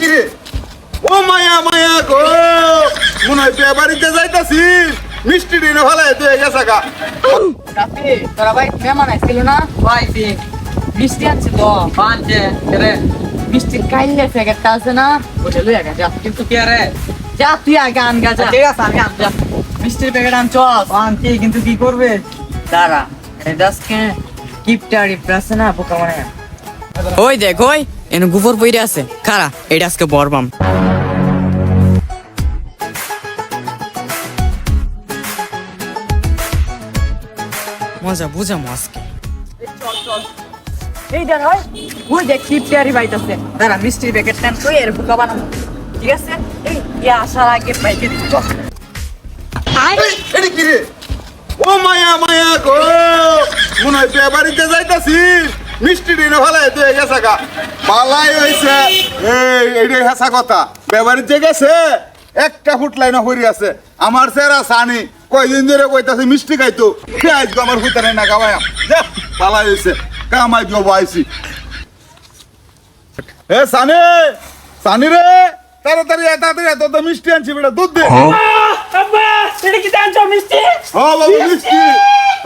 কিরে ও মায়া মায়া গো মনে হয় বিয়ে বাড়িতে যাইতাছি মিষ্টি দিনে ভালো তুই গেছে গা রাতে তোরা ভাই মেহমান আইছিল না পাইছি মিষ্টি আনছে তো পাঁচে রে মিষ্টির কাইলে প্যাকেটটা আছে না ওটা লই আগা যা কিন্তু কি রে যা তুই আগে আন গা যা ঠিক আছে আমি আনছি মিষ্টির প্যাকেট আনছস আনছি কিন্তু কি করবে দাঁড়া এই দাসকে কিপটা রিপ্লাসে না বোকা মানে ওই দেখ ওই এনে গুফর পইরে আছে খারা এটা আজকে বরবাম মজা বুঝাম আজকে এই দেখ ভাই ওই দেখ কিপটারি বাইতাছে দাঁড়া মিষ্টির প্যাকেট নেন তুই এর বোকা বানাবো ঠিক আছে এই ইয়া আসার আগে বাইকে চল এটি কিরে ও মায়া মায়া গো মনে হয় বিয়ে বাড়িতে যাইতাছি মিষ্টি দিনে ভালো তুই গেছে গা পালাই হয়েছে এইটাই হাসা কথা বিয়ে বাড়িতে গেছে একটা ফুটলাই না হরি আছে আমার সেরা সানি কয়দিন ধরে কইতাছে মিষ্টি খাইতো আজকে আমার ফুটানে না খাওয়াই পালাই হয়েছে কামাই জব আইছি এ সানি সানি রে তাড়াতাড়ি তাড়াতাড়ি এত তো মিষ্টি আনছি বেটা দুধ দে আব্বা এটা কি দাঁড়াচ্ছ মিষ্টি হ্যাঁ বাবু মিষ্টি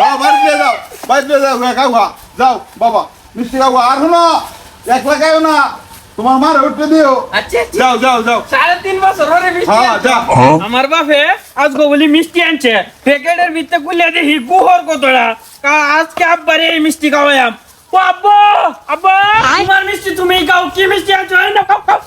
হ্যাঁ বাড়িতে যাও বাড়িতে যাও খাওয়া যাও বাবা মিষ্টি খাওয়া আর শোনো একলা খাও না তোমার মার উঠতে দিও আচ্ছা যাও যাও যাও 3.5 বছর ধরে মিষ্টি হ্যাঁ যা আমার বাপে আজকে বলি মিষ্টি আনছে প্যাকেটের ভিতরে খুলে দেখি গুহর কতটা আজকে আব্বারে এই মিষ্টি খাওয়াইম ও আব্বা আব্বা তোমার মিষ্টি তুমি খাও কি মিষ্টি আনছো না খাও খাও